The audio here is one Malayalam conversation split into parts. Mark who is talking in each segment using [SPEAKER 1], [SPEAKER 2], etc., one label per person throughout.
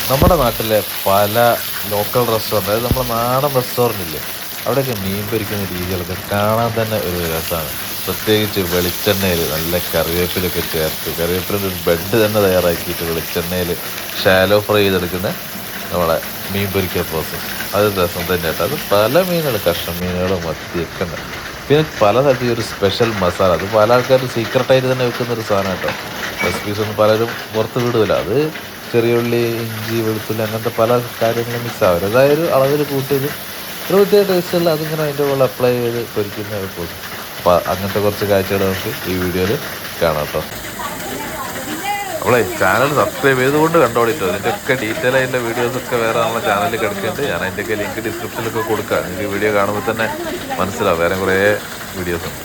[SPEAKER 1] നമ്മുടെ നാട്ടിലെ പല ലോക്കൽ റെസ്റ്റോറൻറ്റ്, അതായത് നമ്മുടെ നാടൻ റെസ്റ്റോറൻ്റ് ഇല്ലേ, അവിടെയൊക്കെ മീൻ പൊരിക്കുന്ന രീതികളൊക്കെ കാണാൻ തന്നെ ഒരു രസമാണ്. പ്രത്യേകിച്ച് വെളിച്ചെണ്ണയിൽ നല്ല കറിവേപ്പിലൊക്കെ ചേർത്ത്, കറിവേപ്പിലൊരു ബെഡ് തന്നെ തയ്യാറാക്കിയിട്ട് വെളിച്ചെണ്ണയിൽ ഷാലോ ഫ്രൈ ചെയ്തെടുക്കുന്ന നമ്മളെ മീൻ പൊരിക്കുക പ്രോസസ്സ്, അത് രസം തന്നെ കേട്ടോ. അത് പല മീനുകൾ, കഷ്ണം മീനുകളും മത്തിയൊക്കെ ഉണ്ട്. പിന്നെ പല സ്ഥലത്തും ഒരു സ്പെഷ്യൽ മസാല, അത് പല ആൾക്കാരും സീക്രട്ടായിട്ട് തന്നെ വെക്കുന്ന ഒരു സാധനം കേട്ടോ. റെസിപ്പീസ് ഒന്നും പലരും പുറത്ത് വിടില്ല. അത് ചെറിയ ഉള്ളി, ഇഞ്ചി, വെളുത്തുള്ളി അങ്ങനത്തെ പല കാര്യങ്ങളും മിക്സ് ആവില്ല. അതായത് അളവിൽ കൂട്ടിയത് ഒരു പ്രത്യേക ടേസ്റ്റുള്ള അതിങ്ങനെ അതിൻ്റെ മുകളിൽ അപ്ലൈ ചെയ്ത് പൊരിക്കുന്ന ഒരു പ്രോസസ്. അപ്പോൾ അങ്ങനത്തെ കുറച്ച് കാഴ്ചകൾ നമുക്ക് ഈ വീഡിയോയിൽ കാണാം കേട്ടോ. നമ്മളെ ചാനൽ സബ്സ്ക്രൈബ് ചെയ്തുകൊണ്ട് കണ്ടോളിട്ടോ. ഇതിൻ്റെയൊക്കെ ഡീറ്റെയിൽ ആയിട്ടുള്ള വീഡിയോസൊക്കെ വേറെ നമ്മുടെ ചാനലിൽ കിടക്കുന്നുണ്ട്. ഞാൻ അതിൻ്റെയൊക്കെ ലിങ്ക് ഡിസ്ക്രിപ്ഷനിലൊക്കെ കൊടുക്കാം. നിങ്ങൾക്ക് വീഡിയോ കാണുമ്പോൾ തന്നെ മനസ്സിലാവും, വേറെ കുറേ വീഡിയോസ് ഉണ്ട്.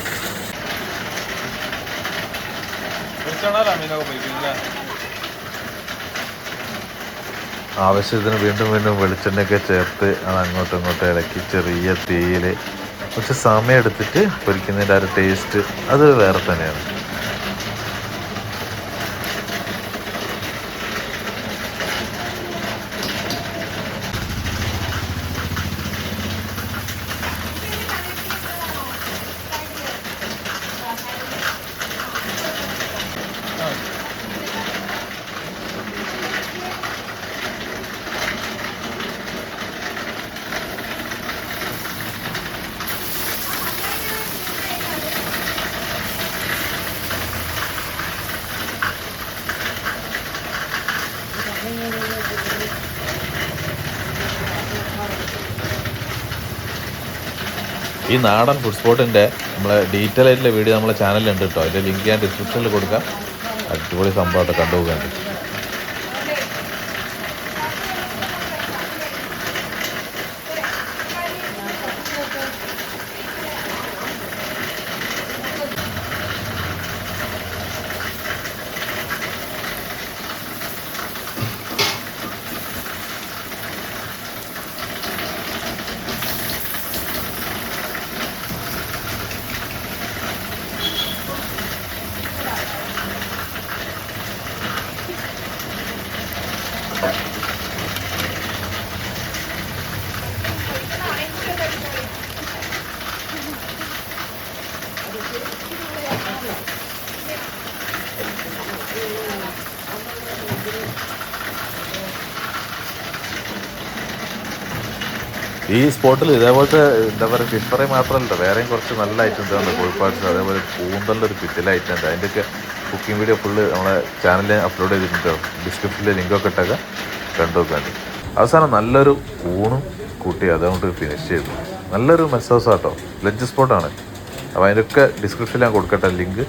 [SPEAKER 1] ആവശ്യത്തിന് വീണ്ടും വീണ്ടും വെളിച്ചെണ്ണയൊക്കെ ചേർത്ത് അത് അങ്ങോട്ടും ഇങ്ങോട്ടും ഇളക്കി ചെറിയ തീയിൽ കുറച്ച് സമയം എടുത്തിട്ട് പൊരിക്കുന്നതിൻ്റെ ആ ഒരു ടേസ്റ്റ് അത് വേറെ തന്നെയാണ്. ഈ നാടൻ ഫുഡ് സ്പോട്ടിൻ്റെ നമ്മളെ ഡീറ്റെയിൽ ആയിട്ടുള്ള വീഡിയോ നമ്മളെ ചാനലിലുണ്ട് കേട്ടോ. അതിൻ്റെ ലിങ്ക് ഞാൻ ഡിസ്ക്രിപ്ഷനിൽ കൊടുക്കാം. അടിപൊളി സംഭവമായിട്ട് കണ്ടുപോകാൻ. ഈ സ്പോട്ടിൽ ഇതേപോലത്തെ എന്താ പറയുക ഫിഷ് ഫ്രൈ മാത്രമല്ല, വേറെയും കുറച്ച് നല്ല ഐറ്റംസ് ഉണ്ട്. കോഴിപ്പാട്സ്, അതേപോലെ കൂന്തലിൻ്റെ ഒരു കിറ്റിലെ ഐറ്റം ഉണ്ട്. അതിൻ്റെയൊക്കെ കുക്കിംഗ് വീഡിയോ ഫുള്ള് നമ്മളെ ചാനലിൽ അപ്ലോഡ് ചെയ്തിട്ടുണ്ട്. ഡിസ്ക്രിപ്ഷനിൽ ലിങ്കൊക്കെ ഇട്ടൊക്കെ കണ്ടുനോക്കാണ്ട്. അവസാനം നല്ലൊരു ഊണും കൂട്ടി അതുകൊണ്ട് ഫിനിഷ് ചെയ്തു. നല്ലൊരു മെസ്സോസ് ആട്ടോ, ലഞ്ച് സ്പോട്ടാണ്. അപ്പോൾ അതിൻ്റെയൊക്കെ ഡിസ്ക്രിപ്ഷനിൽ ഞാൻ കൊടുക്കട്ടെ ലിങ്ക്.